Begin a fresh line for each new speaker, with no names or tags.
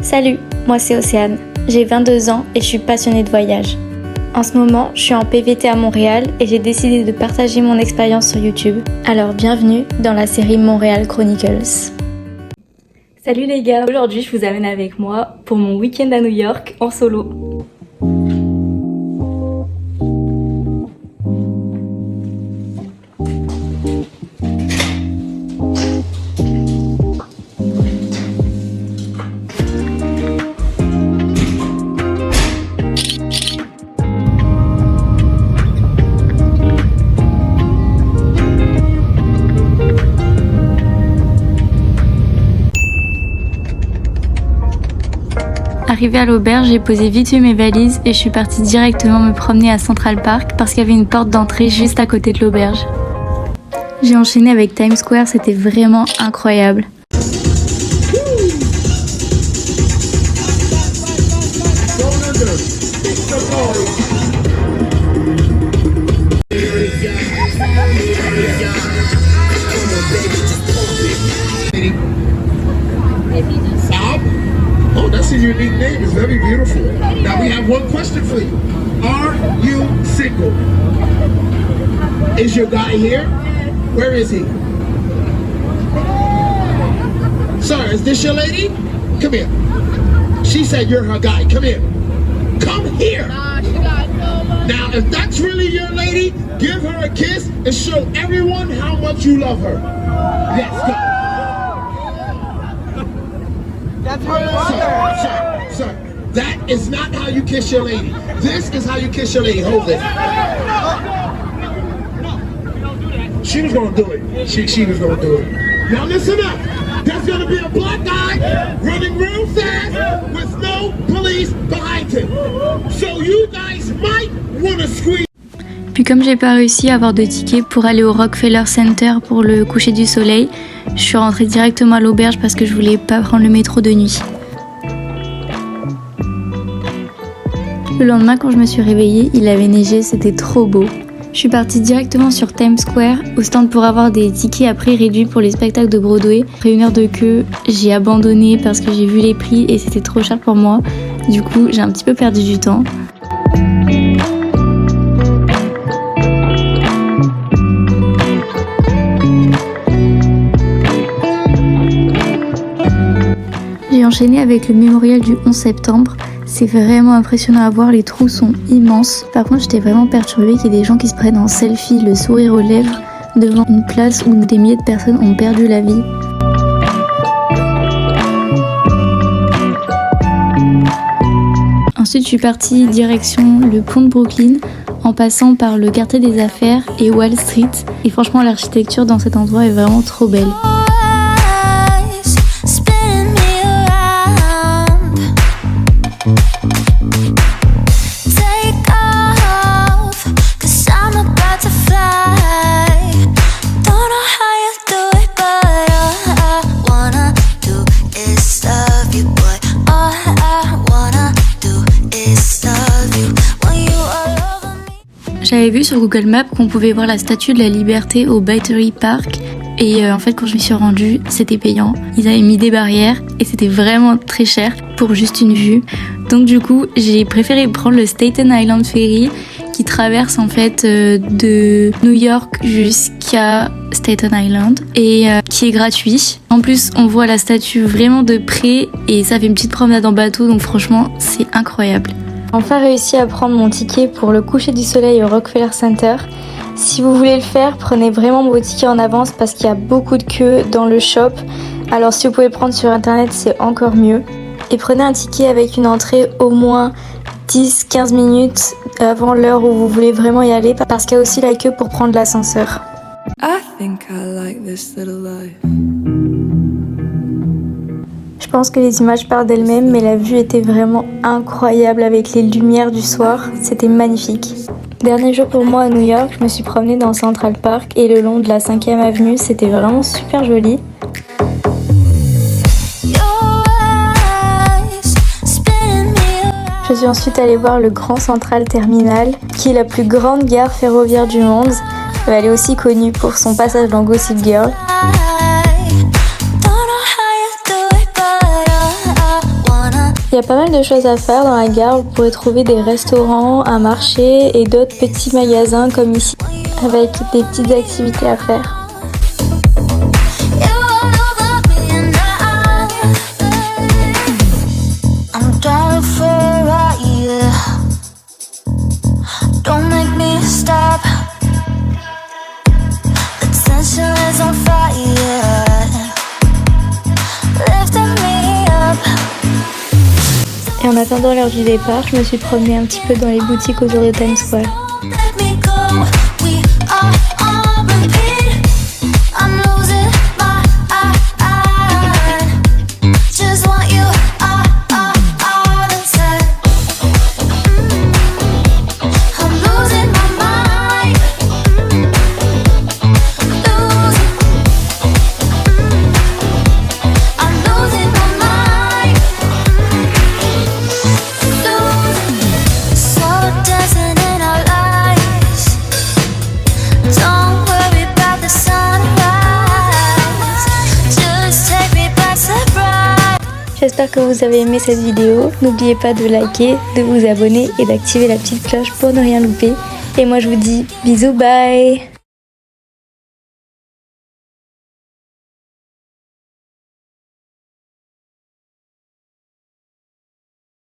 Salut, moi c'est Océane, j'ai 22 ans et je suis passionnée de voyage. En ce moment, je suis en PVT à Montréal et j'ai décidé de partager mon expérience sur YouTube. Alors bienvenue dans la série Montréal Chronicles. Salut les gars, aujourd'hui je vous amène avec moi pour mon week-end à New York en solo. Arrivée à l'auberge, j'ai posé vite fait mes valises et je suis partie directement me promener à Central Park parce qu'il y avait une porte d'entrée juste à côté de l'auberge. J'ai enchaîné avec Times Square, c'était vraiment incroyable.
Oh, that's a unique name. It's very beautiful. Now we have one question for you. Are you single? Is your guy here? Where is he? Sir, is this your lady? Come here. She said you're her guy. Come here. Come here. Now, if that's really your lady, give her a kiss and show everyone how much you love her. Yes, go.
That's her mother.
Sir, that is not how you kiss your lady. This is how you kiss your lady. Hold it. She was gonna do it. She was gonna do it. Now listen up. There's gonna be a black guy running real fast with no police behind him. So you guys might wanna squeeze.
Puis comme j'ai pas réussi à avoir de ticket pour aller au Rockefeller Center pour le coucher du soleil, je suis rentrée directement à l'auberge parce que je voulais pas prendre le métro de nuit. Le lendemain, quand je me suis réveillée, il avait neigé, c'était trop beau. Je suis partie directement sur Times Square, au stand pour avoir des tickets à prix réduit pour les spectacles de Broadway. Après 1 heure de queue, j'ai abandonné parce que j'ai vu les prix et c'était trop cher pour moi. Du coup, j'ai un petit peu perdu du temps. J'ai enchaîné avec le mémorial du 11 septembre. C'est vraiment impressionnant à voir, les trous sont immenses. Par contre, j'étais vraiment perturbée qu'il y ait des gens qui se prennent en selfie, le sourire aux lèvres, devant une place où des milliers de personnes ont perdu la vie. Ensuite, je suis partie direction le pont de Brooklyn, en passant par le quartier des affaires et Wall Street. Et franchement, l'architecture dans cet endroit est vraiment trop belle. J'avais vu sur Google Maps qu'on pouvait voir la statue de la Liberté au Battery Park et en fait quand je m'y suis rendue, c'était payant. Ils avaient mis des barrières et c'était vraiment très cher pour juste une vue. Donc du coup, j'ai préféré prendre le Staten Island Ferry qui traverse en fait de New York jusqu'à Staten Island et qui est gratuit. En plus, on voit la statue vraiment de près et ça fait une petite promenade en bateau, donc franchement, c'est incroyable. J'ai enfin réussi à prendre mon ticket pour le coucher du soleil au Rockefeller Center. Si vous voulez le faire, prenez vraiment vos tickets en avance parce qu'il y a beaucoup de queues dans le shop. Alors si vous pouvez le prendre sur internet, c'est encore mieux. Et prenez un ticket avec une entrée au moins 10-15 minutes avant l'heure où vous voulez vraiment y aller parce qu'il y a aussi la queue pour prendre l'ascenseur.
I think I like this little life.
Je pense que les images parlent d'elles-mêmes, mais la vue était vraiment incroyable avec les lumières du soir, c'était magnifique. Dernier jour pour moi à New York, je me suis promenée dans Central Park et le long de la 5e avenue, c'était vraiment super joli. Je suis ensuite allée voir le Grand Central Terminal, qui est la plus grande gare ferroviaire du monde. Elle est aussi connue pour son passage dans Gossip Girl.
Don't know how you do it, but I wanna
Il y a pas mal de choses à faire dans la gare. Vous pourrez trouver des restaurants, un marché et d'autres petits magasins comme ici, avec des petites activités à faire. Et en attendant l'heure du départ, je me suis promenée un petit peu dans les boutiques autour de Times Square. J'espère que vous avez aimé cette vidéo. N'oubliez pas de liker, de vous abonner et d'activer la petite cloche pour ne rien louper. Et moi je vous dis bisous, bye!